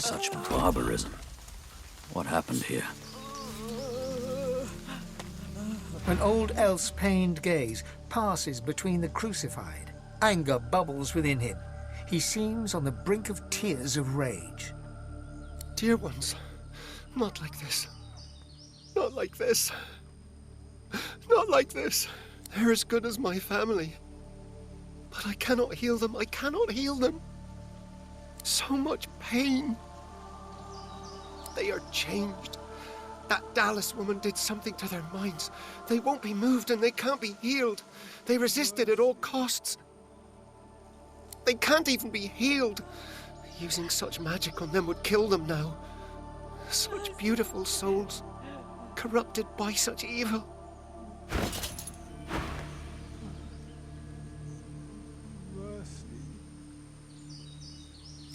Such barbarism. What happened here? An old elf's pained gaze passes between the crucified. Anger bubbles within him. He seems on the brink of tears of rage. Dear ones, not like this. Not like this. Not like this. They're as good as my family. But I cannot heal them. I cannot heal them. So much pain. They are changed. That Dallas woman did something to their minds. They won't be moved and they can't be healed. They resisted at all costs. They can't even be healed. Using such magic on them would kill them now. Such beautiful souls, corrupted by such evil.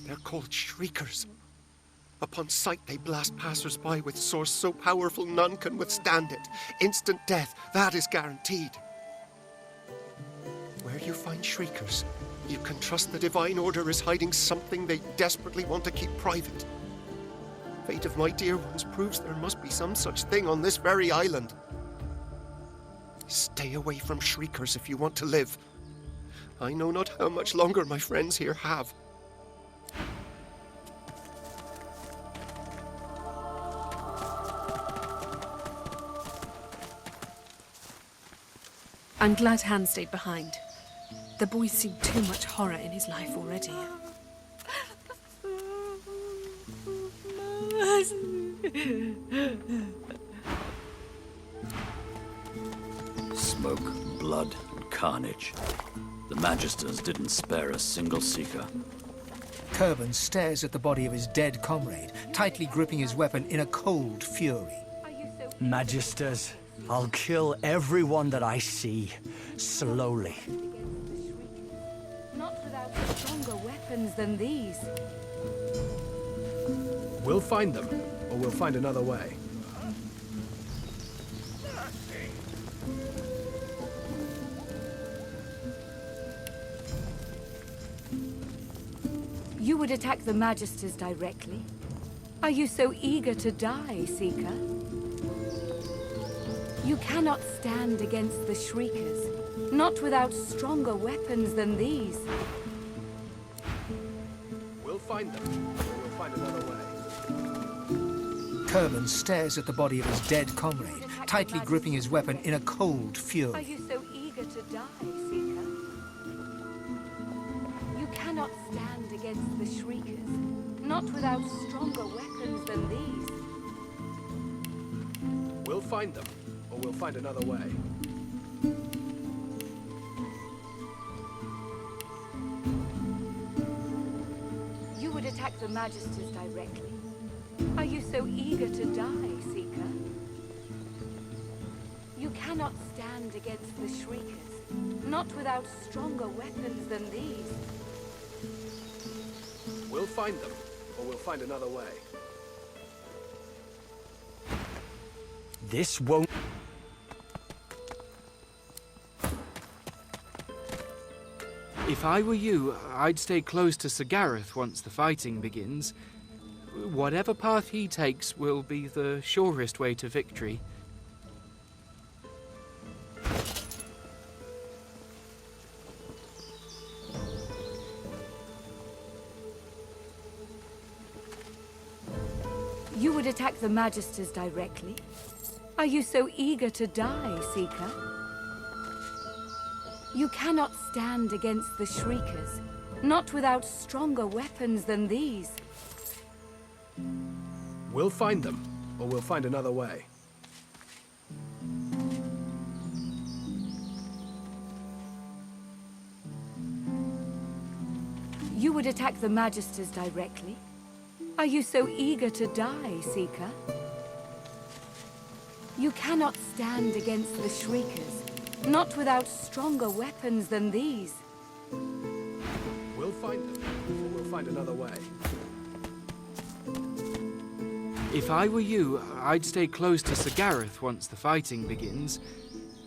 They're called Shriekers. Upon sight, they blast passers-by with swords so powerful none can withstand it. Instant death, that is guaranteed. Where you find Shriekers, you can trust the Divine Order is hiding something they desperately want to keep private. Fate of my dear ones proves there must be some such thing on this very island. Stay away from Shriekers if you want to live. I know not how much longer my friends here have. I'm glad Han stayed behind. The boy's seen too much horror in his life already. Smoke, blood, and carnage. The Magisters didn't spare a single Seeker. Kerban stares at the body of his dead comrade, tightly gripping his weapon in a cold fury. Magisters, I'll kill everyone that I see, slowly. Not without stronger weapons than these. We'll find them, or we'll find another way. You would attack the Magisters directly? Are you so eager to die, Seeker? You cannot stand against the Shriekers, not without stronger weapons than these. We'll find them, or we'll find another way. Kerban stares at the body of his dead comrade, tightly gripping his weapon in a cold Are fury. you so eager to die, Seeker? You cannot stand against the Shriekers, not without stronger weapons than these. We'll find them, or we'll find another way. You would attack the Magisters directly? Are you so eager to die, Seeker? You cannot stand against the Shriekers, not without stronger weapons than these. We'll find them, or we'll find another way. This won't... If I were you, I'd stay close to Sir Gareth once the fighting begins. Whatever path he takes will be the surest way to victory. You would attack the Magisters directly? Are you so eager to die, Seeker? You cannot stand against the Shriekers, not without stronger weapons than these. We'll find them, or we'll find another way. You would attack the Magisters directly? Are you so eager to die, Seeker? You cannot stand against the Shriekers, not without stronger weapons than these. We'll find them, or we'll find another way. If I were you, I'd stay close to Sir Gareth once the fighting begins.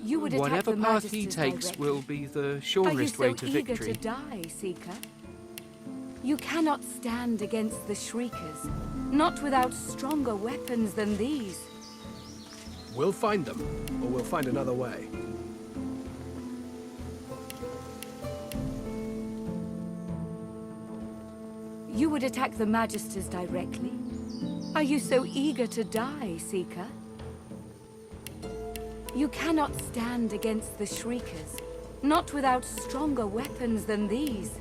You would attack Whatever the path he Magisters takes directly? will be the Are you surest so way to eager victory. to die, Seeker? You cannot stand against the Shriekers, not without stronger weapons than these. We'll find them, or we'll find another way. You would attack the Magisters directly? Are you so eager to die, Seeker? You cannot stand against the Shriekers, not without stronger weapons than these.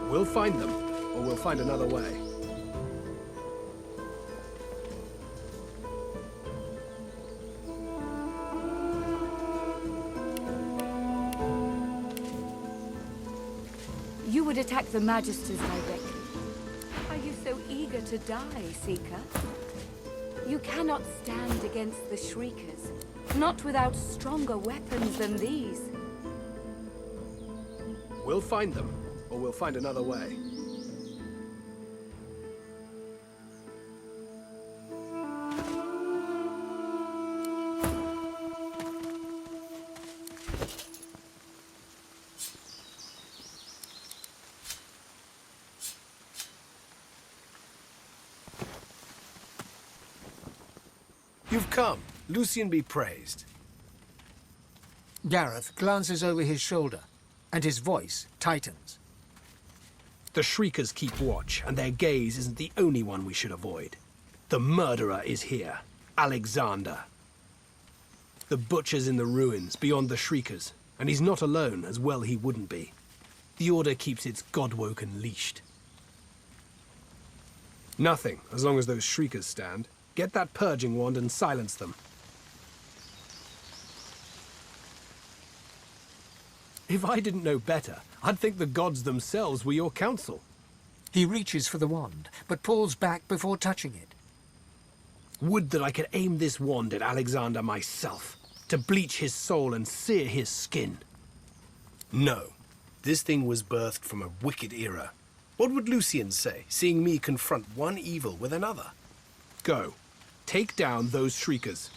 We'll find them, or we'll find another way. You would attack the Magisters directly? Are you so eager to die, Seeker? You cannot stand against the Shriekers, not without stronger weapons than these. We'll find them, or we'll find another way. You've come. Lucian be praised. Gareth glances over his shoulder, and his voice tightens. The Shriekers keep watch, and their gaze isn't the only one we should avoid. The murderer is here, Alexander. The butcher's in the ruins, beyond the Shriekers, and he's not alone, as well he wouldn't be. The Order keeps its Godwoken leashed. Nothing, as long as those Shriekers stand. Get that purging wand and silence them. If I didn't know better, I'd think the gods themselves were your counsel. He reaches for the wand, but pulls back before touching it. Would that I could aim this wand at Alexander myself, to bleach his soul and sear his skin. No, this thing was birthed from a wicked era. What would Lucian say, seeing me confront one evil with another? Go. Take down those Shriekers.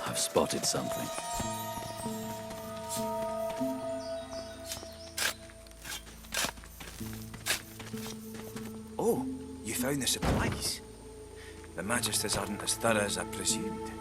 I've spotted something. Oh, you found the supplies. The Magisters aren't as thorough as I presumed.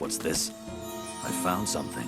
What's this? I found something.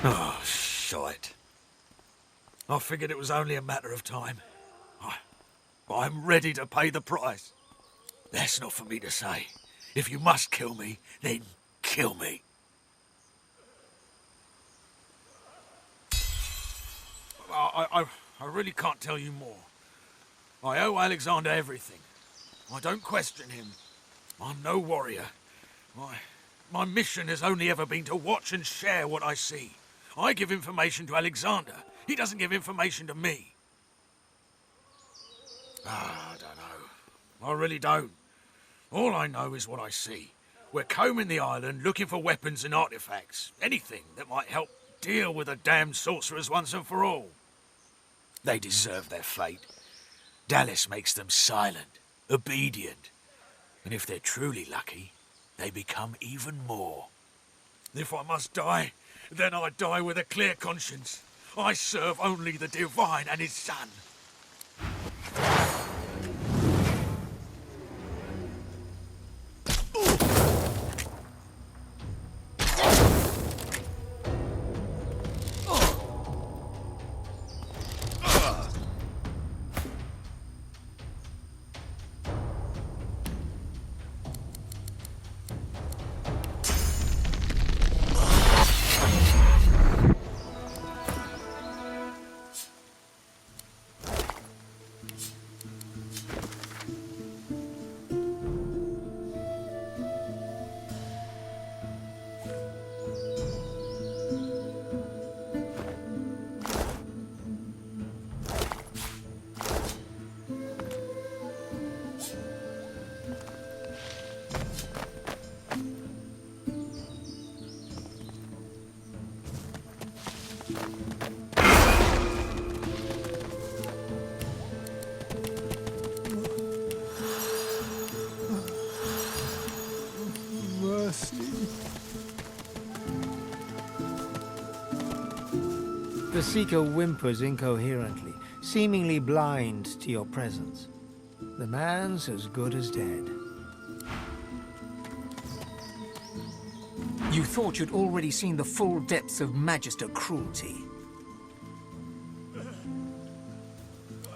Oh, shite. I figured it was only a matter of time. I'm ready to pay the price. That's not for me to say. If you must kill me, then kill me. I really can't tell you more. I owe Alexander everything. I don't question him. I'm no warrior. My mission has only ever been to watch and share what I see. I give information to Alexander. He doesn't give information to me. I don't know. I really don't. All I know is what I see. We're combing the island looking for weapons and artifacts. Anything that might help deal with the damned sorcerers once and for all. They deserve their fate. Dallas makes them silent, obedient. And if they're truly lucky, they become even more. If I must die, then I die with a clear conscience. I serve only the Divine and his Son. The Seeker whimpers incoherently, seemingly blind to your presence. The man's as good as dead. You thought you'd already seen the full depths of Magister cruelty.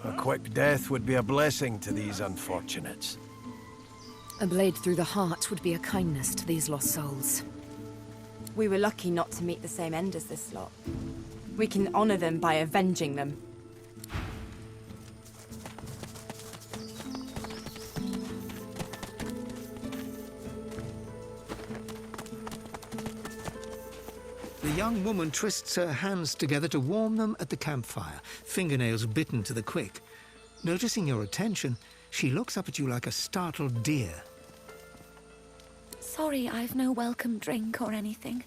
A quick death would be a blessing to these unfortunates. A blade through the heart would be a kindness to these lost souls. We were lucky not to meet the same end as this lot. We can honor them by avenging them. The young woman twists her hands together to warm them at the campfire, fingernails bitten to the quick. Noticing your attention, she looks up at you like a startled deer. Sorry I've no welcome drink or anything,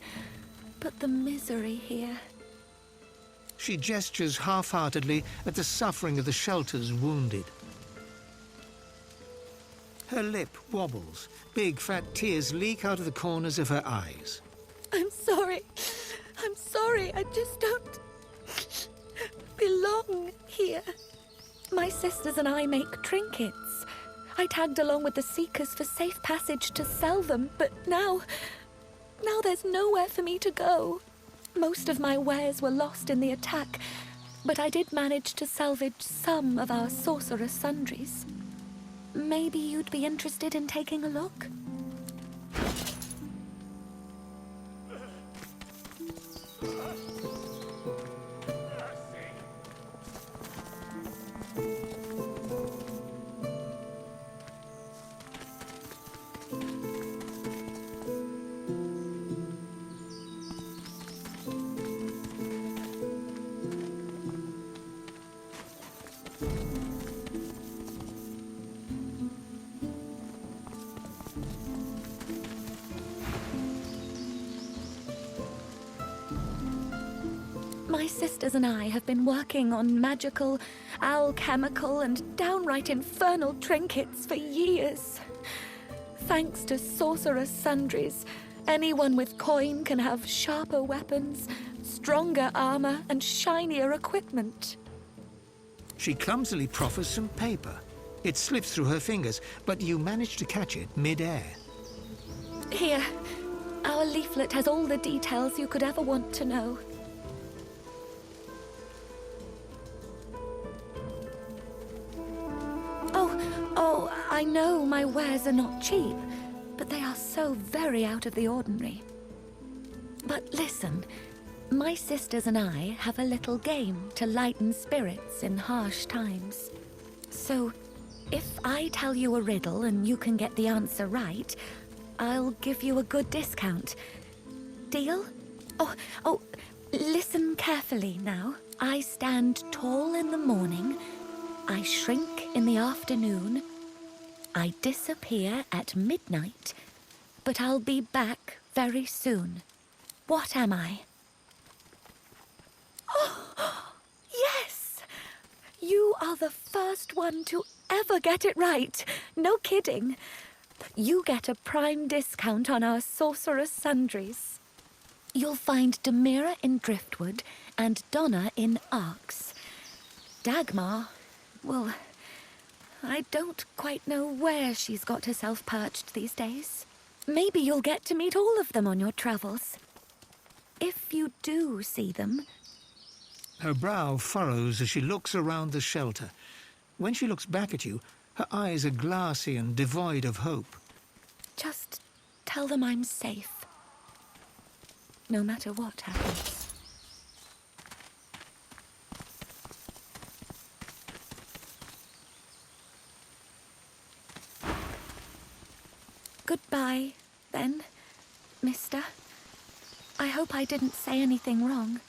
but the misery here. She gestures half-heartedly at the suffering of the shelter's wounded. Her lip wobbles. Big fat tears leak out of the corners of her eyes. I'm sorry. I'm sorry. I just don't belong here. My sisters and I make trinkets. I tagged along with the Seekers for safe passage to sell them, but now there's nowhere for me to go. Most of my wares were lost in the attack, but I did manage to salvage some of our sorcerer's sundries. Maybe you'd be interested in taking a look? My sisters and I have been working on magical, alchemical, and downright infernal trinkets for years. Thanks to sorcerer's sundries, anyone with coin can have sharper weapons, stronger armor, and shinier equipment. She clumsily proffers some paper. It slips through her fingers, but you manage to catch it mid-air. Here, our leaflet has all the details you could ever want to know. Oh, I know my wares are not cheap, but they are so very out of the ordinary. But listen, my sisters and I have a little game to lighten spirits in harsh times. So, if I tell you a riddle and you can get the answer right, I'll give you a good discount. Deal? Oh, listen carefully now. I stand tall in the morning, I shrink in the afternoon, I disappear at midnight, but I'll be back very soon. What am I? Oh, yes! You are the first one to ever get it right. No kidding. You get a prime discount on our sorcerer's sundries. You'll find Demira in Driftwood and Donna in Arx. Dagmar, well, I don't quite know where she's got herself perched these days. Maybe you'll get to meet all of them on your travels. If you do see them. Her brow furrows as she looks around the shelter. When she looks back at you, her eyes are glassy and devoid of hope. Just tell them I'm safe. No matter what happens. Goodbye, then, mister. I hope I didn't say anything wrong.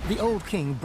The old king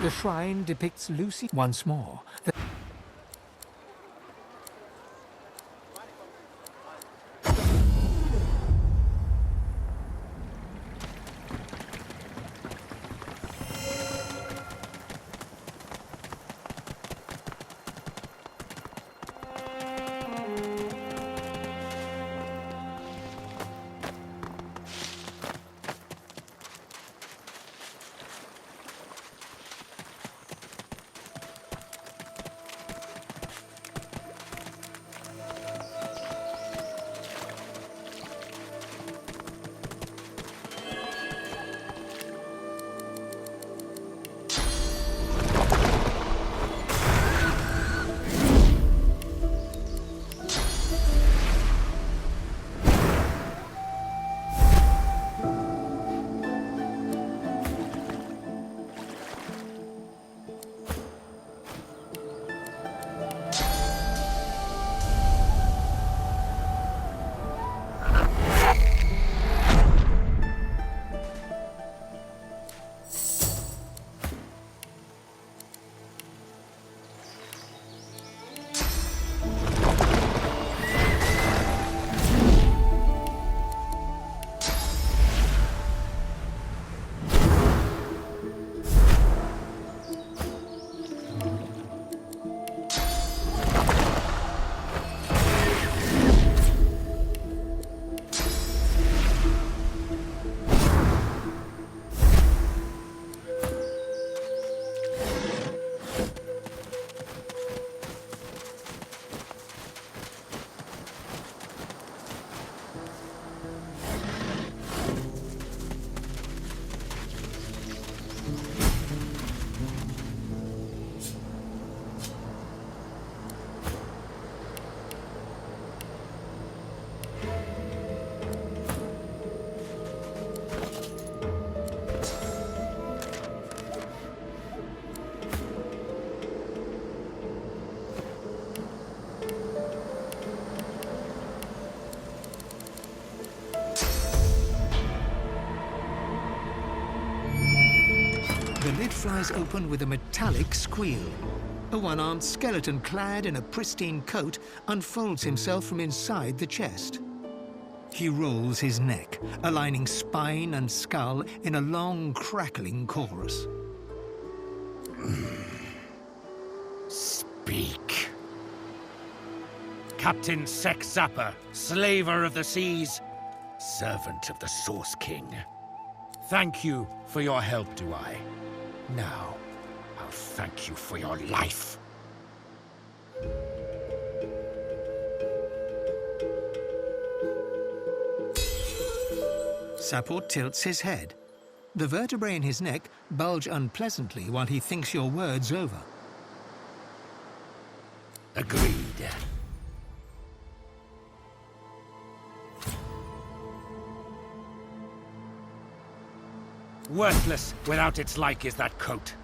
The shrine depicts Lucy once more. The lid flies open with a metallic squeal. A one-armed skeleton clad in a pristine coat unfolds himself from inside the chest. He rolls his neck, aligning spine and skull in a long, crackling chorus. Speak. Captain Sex Zapper, slaver of the seas, servant of the Source King. Thank you for your help, do I? Now, I'll thank you for your life. Sapor tilts his head. The vertebrae in his neck bulge unpleasantly while he thinks your words over. Agreed. Worthless without its like is that coat.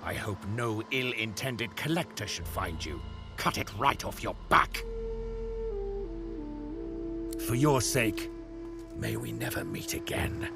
I hope no ill-intended collector should find you. Cut it right off your back. For your sake, may we never meet again.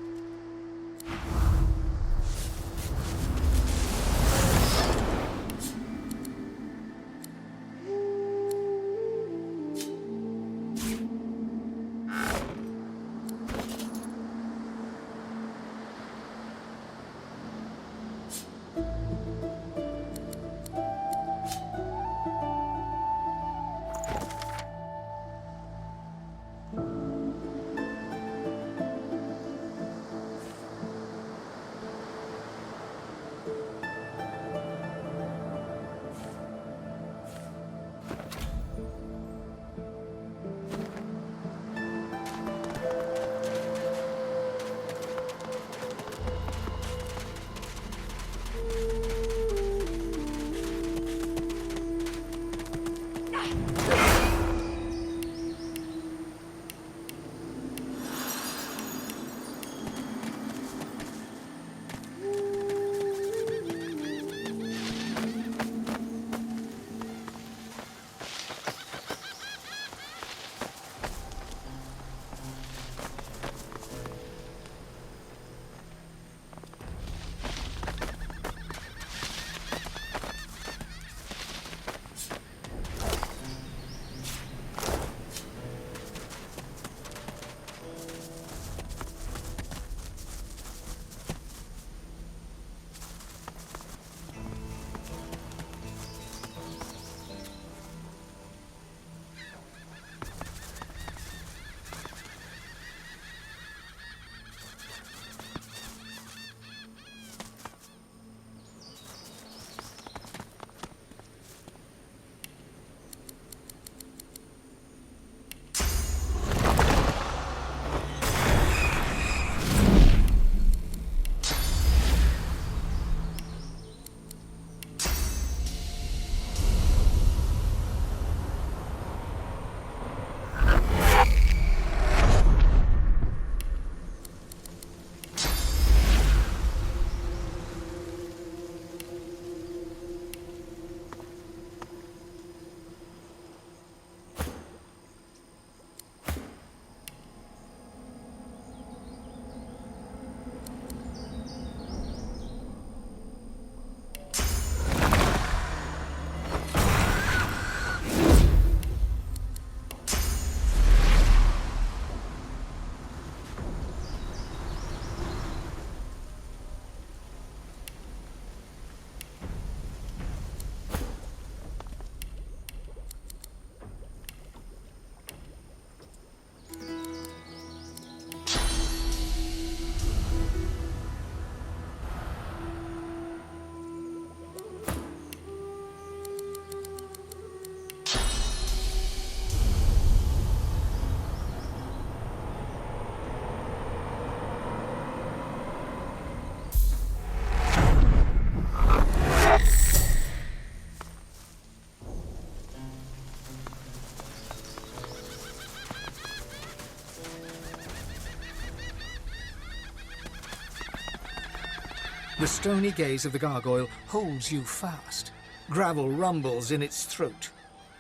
The stony gaze of the gargoyle holds you fast. Gravel rumbles in its throat.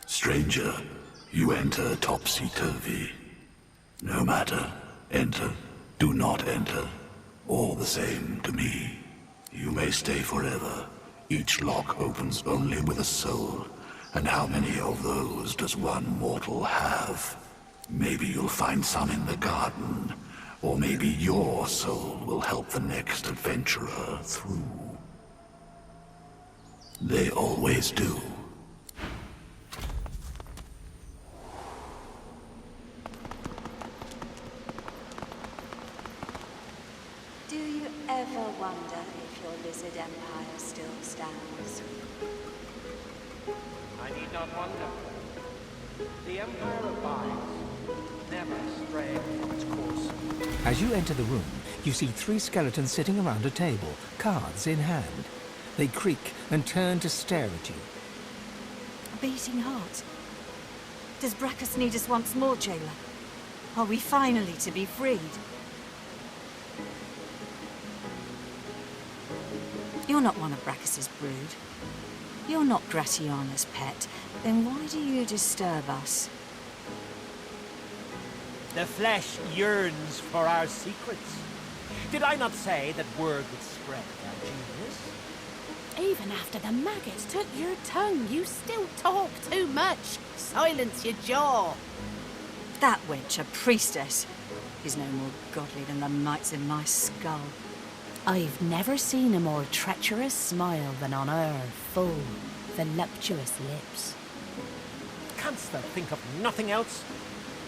Stranger, you enter topsy-turvy. No matter, enter, do not enter. All the same to me. You may stay forever. Each lock opens only with a soul. And how many of those does one mortal have? Maybe you'll find some in the garden. Or maybe your soul will help the next adventurer through. They always do. Do you ever wonder if your lizard empire still stands? I need not wonder. The Empire abides, never straying from its course. As you enter the room, you see 3 skeletons sitting around a table, cards in hand. They creak and turn to stare at you. A beating heart. Does Brachus need us once more, jailer? Are we finally to be freed? You're not one of Brachus's brood. You're not Gratiana's pet. Then why do you disturb us? The flesh yearns for our secrets. Did I not say that word would spread our genius? Even after the maggots took your tongue, you still talk too much. Silence your jaw. That wench, a priestess, is no more godly than the mites in my skull. I've never seen a more treacherous smile than on her full, voluptuous lips. Canst thou think of nothing else?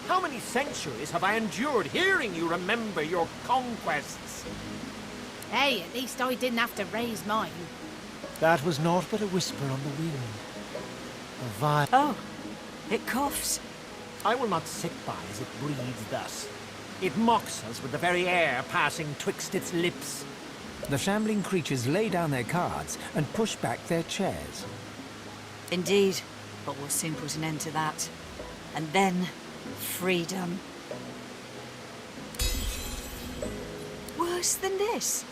How many centuries have I endured hearing you remember your conquests? Hey, at least I didn't have to raise mine. That was naught but a whisper on the wind. A vile... Oh, it coughs. I will not sit by as it breathes thus. It mocks us with the very air passing twixt its lips. The shambling creatures lay down their cards and push back their chairs. Indeed, but we'll soon put an end to that. And then, freedom. Worse than this?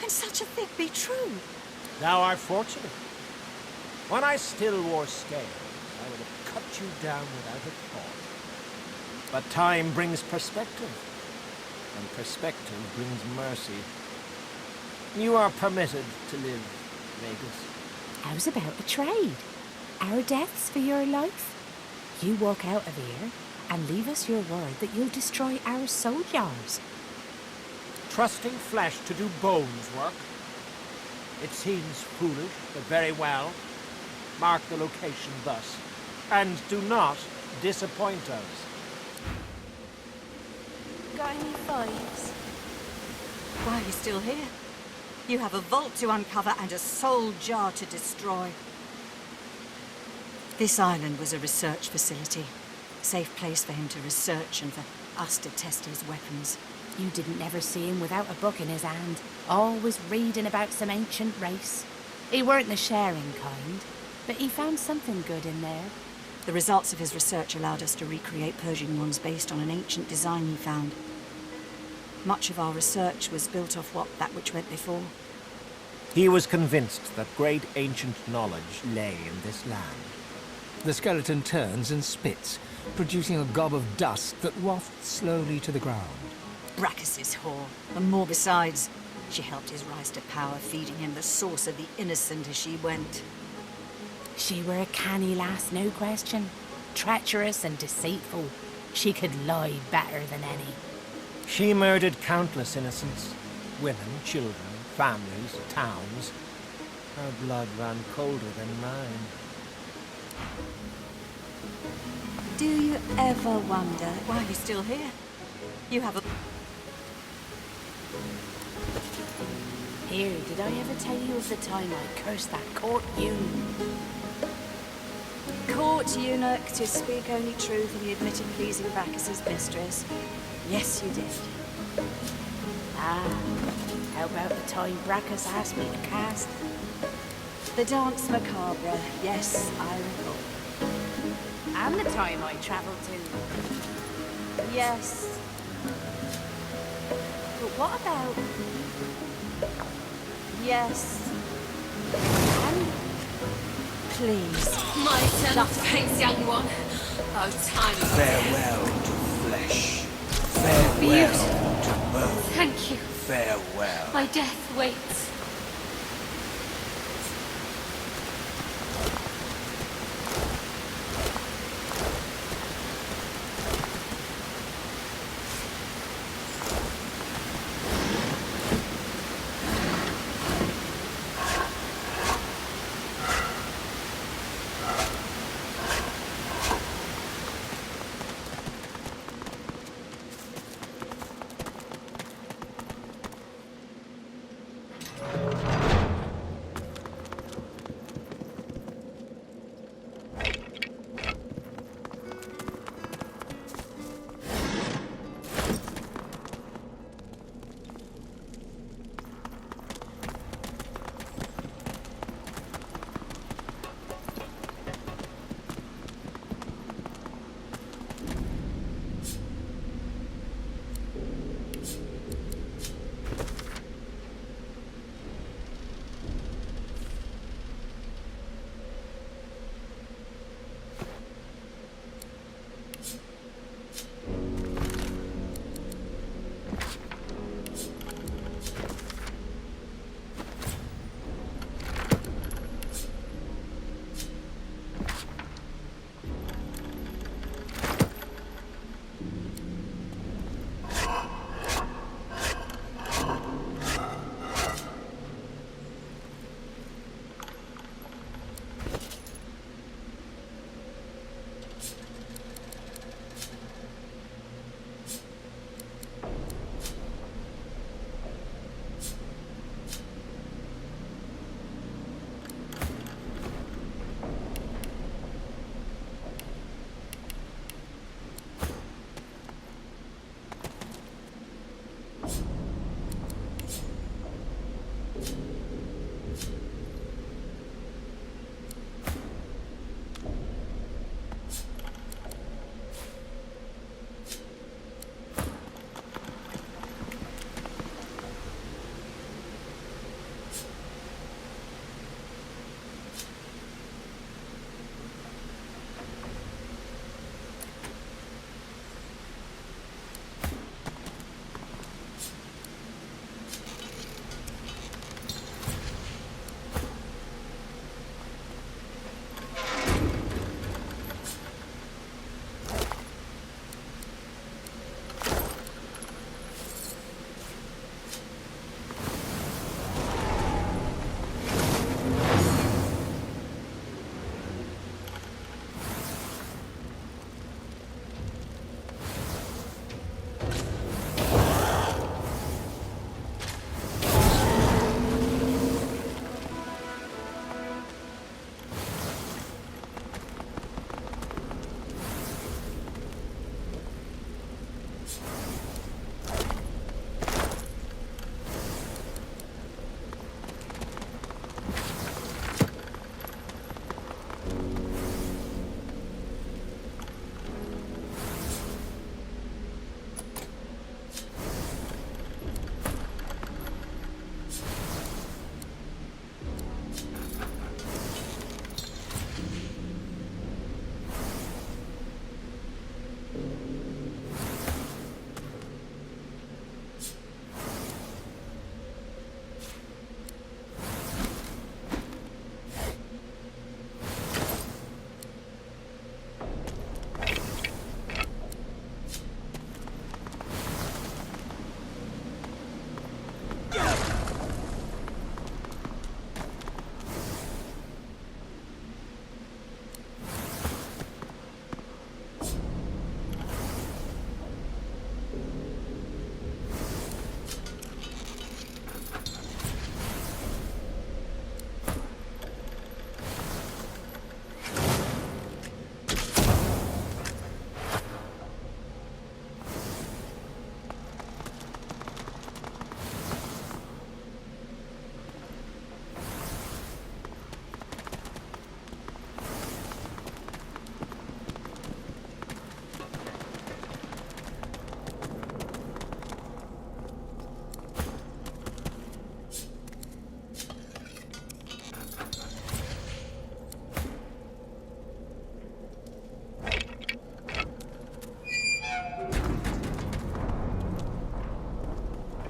Can such a thing be true? Thou art fortunate. When I still wore scales, I would have cut you down without a thought. But time brings perspective, and perspective brings mercy. You are permitted to live, Vegas. How's about a trade? Our deaths for your life? You walk out of here and leave us your word that you'll destroy our soul jars. Trusting flesh to do bones work? It seems foolish, but very well. Mark the location thus, and do not disappoint us. Got any fives? Why are you still here? You have a vault to uncover and a soul jar to destroy. This island was a research facility. A safe place for him to research and for us to test his weapons. You didn't never see him without a book in his hand, always reading about some ancient race. He weren't the sharing kind, but he found something good in there. The results of his research allowed us to recreate Persian ones based on an ancient design he found. Much of our research was built off that which went before. He was convinced that great ancient knowledge lay in this land. The skeleton turns and spits, producing a gob of dust that wafts slowly to the ground. Brachus's whore, and more besides. She helped his rise to power, feeding him the source of the innocent as she went. She were a canny lass, no question. Treacherous and deceitful. She could lie better than any. She murdered countless innocents. Women, children, families, towns. Her blood ran colder than mine. Do you ever wonder why you're still here? You have a... Here, did I ever tell you of the time I cursed that court eunuch? Court eunuch to speak only truth and he admitted pleasing Brachus's mistress. Yes, you did. Ah, how about the time Brachus asked me to cast? The dance macabre, yes, I recall. And the time I travelled to... Yes. But what about... Yes. And please. My turn of thanks, young one. Oh, time. Farewell to flesh. Farewell to birth. Thank you. Farewell. My death waits.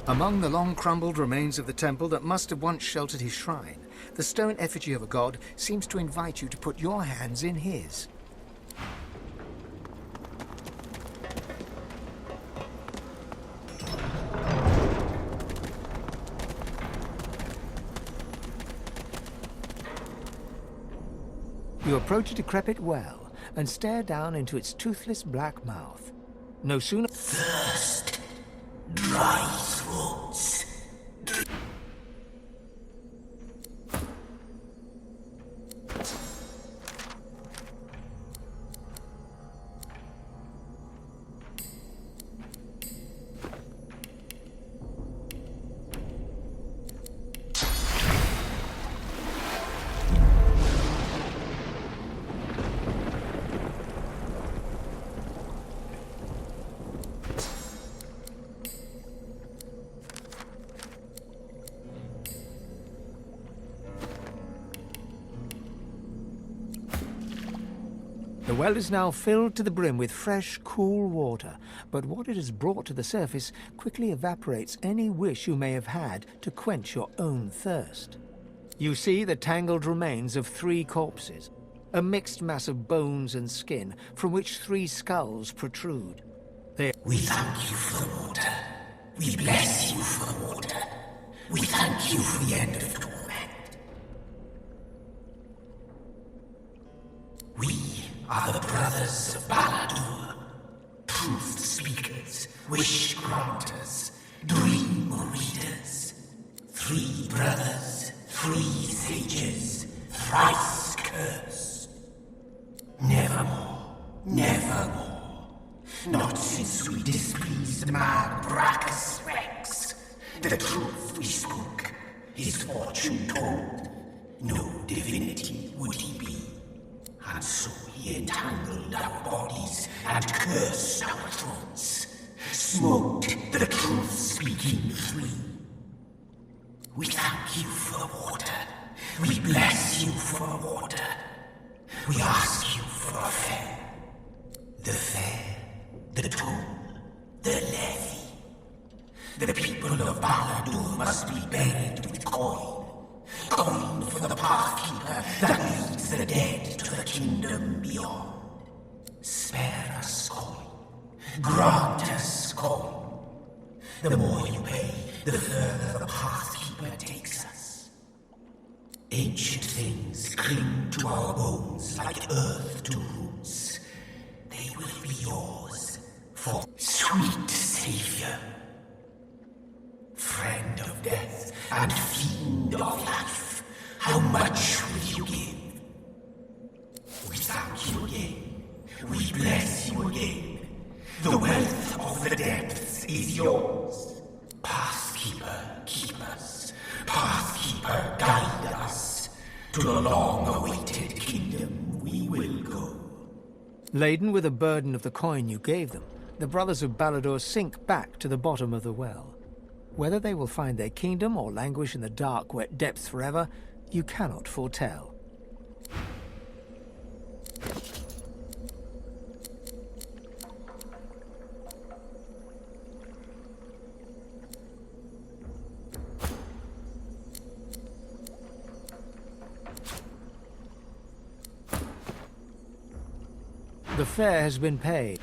Among the long-crumbled remains of the temple that must have once sheltered his shrine, the stone effigy of a god seems to invite you to put your hands in his. You approach a decrepit well and stare down into its toothless black mouth. No sooner... Thirst. Dry throats. The well is now filled to the brim with fresh, cool water, but what it has brought to the surface quickly evaporates any wish you may have had to quench your own thirst. You see the tangled remains of 3 corpses, a mixed mass of bones and skin from which 3 skulls protrude. We thank you for the water. We bless you for the water. We thank you for the end of torment. We are the brothers of Baladur, truth speakers, wish granters, dream readers. 3 brothers, 3 sages, thrice cursed. Nevermore, nevermore. Not since we displeased mad Brachus Rex. The truth we spoke, his fortune told. No divinity would he be. And so he entangled our bodies and cursed our throats, smoked the truth-speaking 3. We thank you for the water. We bless you for the water. We ask you for a fare. The fare, the toll, the levy. The people of Baladur must be buried with coin. Coin for the pathkeeper that leads the dead to the kingdom beyond. Spare us coin. Grant us coin. The more you pay, the further the pathkeeper takes us. Ancient things cling to our bones like earth to roots. They will be yours for sweet savior. Friend of death and fiend of life, how much will you give? We thank you again. We bless you again. The wealth of the depths is yours. Pathkeeper, keep us. Pathkeeper, guide us. To the long-awaited kingdom we will go. Laden with the burden of the coin you gave them, the brothers of Baladur sink back to the bottom of the well. Whether they will find their kingdom or languish in the dark, wet depths forever, you cannot foretell. The fare has been paid.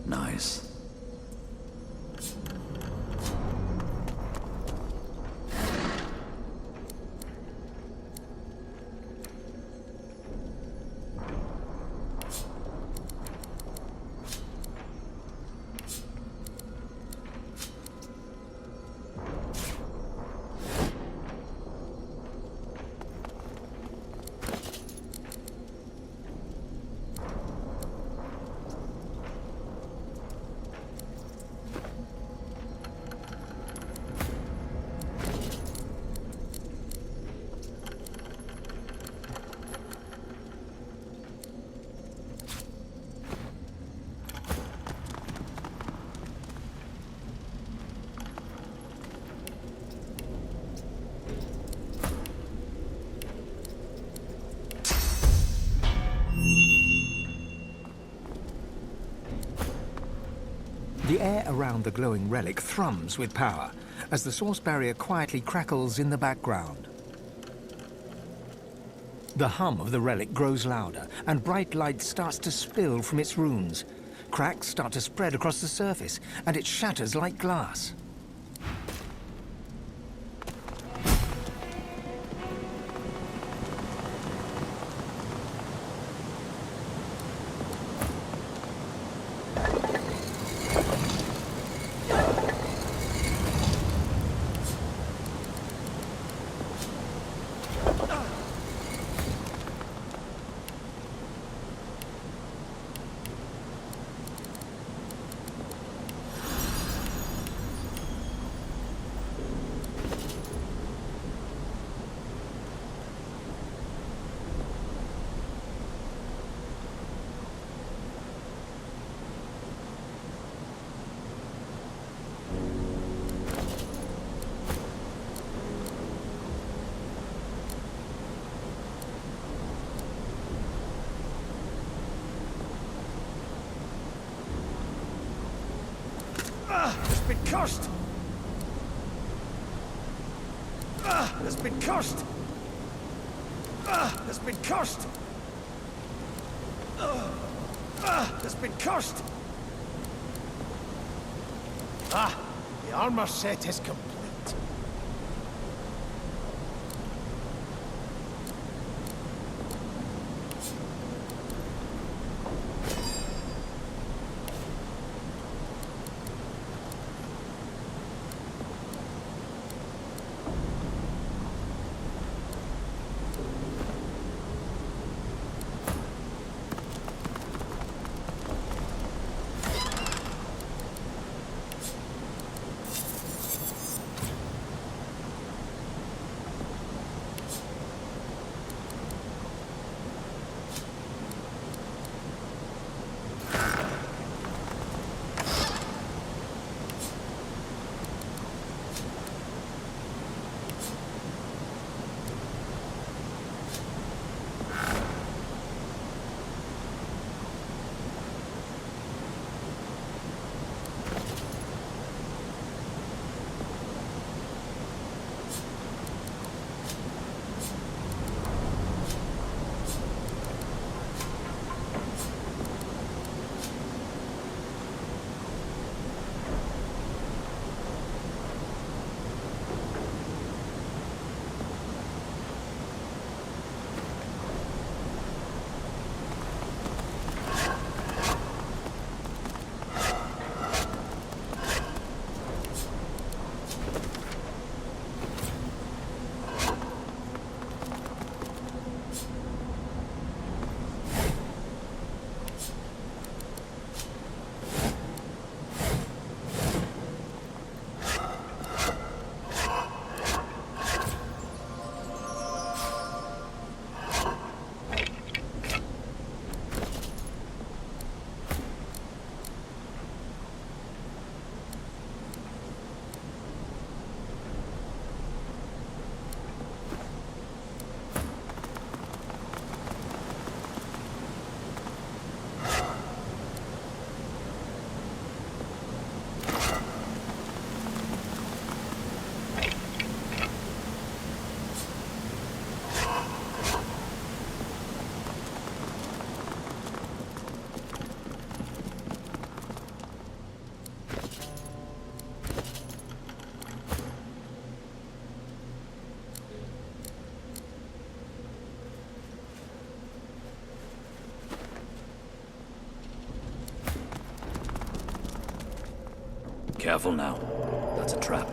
Nice. The air around the glowing relic thrums with power as the source barrier quietly crackles in the background. The hum of the relic grows louder, and bright light starts to spill from its runes. Cracks start to spread across the surface, and it shatters like glass. It's been cursed! It's been cursed! It's been cursed! It's been cursed! The armor set is complete. Careful now. That's a trap.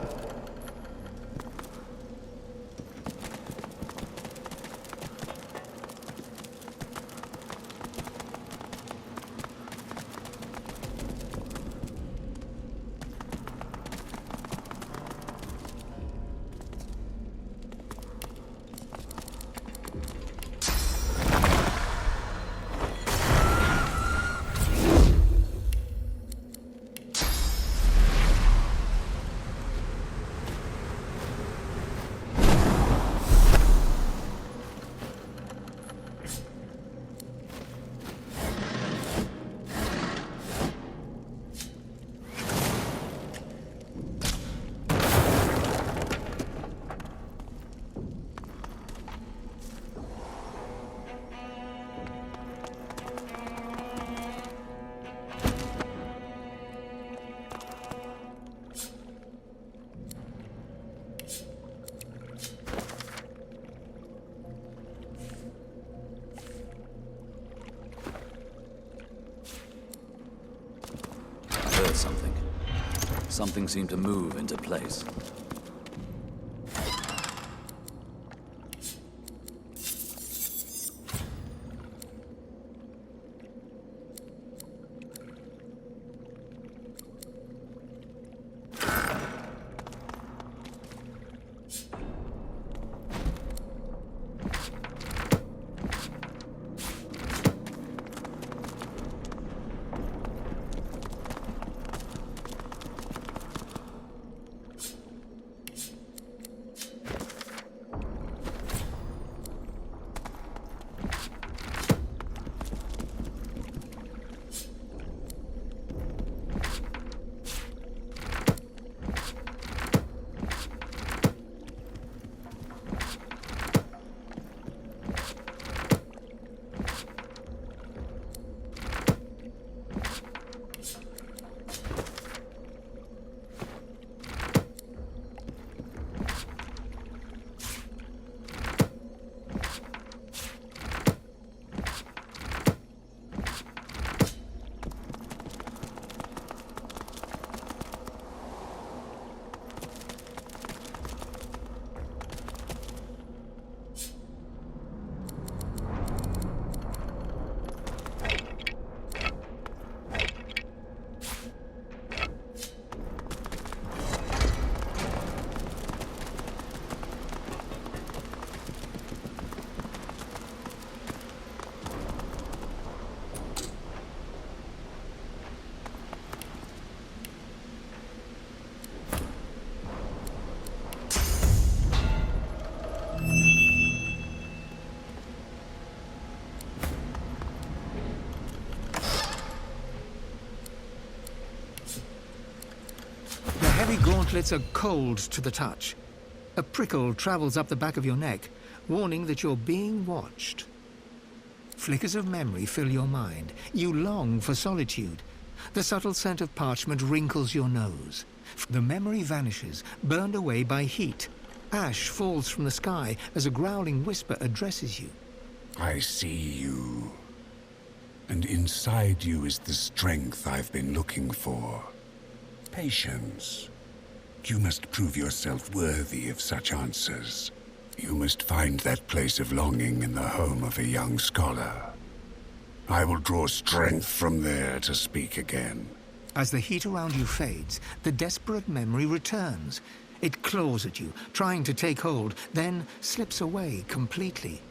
something. Something seemed to move into place. Heavy gauntlets are cold to the touch. A prickle travels up the back of your neck, warning that you're being watched. Flickers of memory fill your mind. You long for solitude. The subtle scent of parchment wrinkles your nose. The memory vanishes, burned away by heat. Ash falls from the sky as a growling whisper addresses you. I see you. And inside you is the strength I've been looking for. Patience. You must prove yourself worthy of such answers. You must find that place of longing in the home of a young scholar. I will draw strength from there to speak again. As the heat around you fades, the desperate memory returns. It claws at you, trying to take hold, then slips away completely.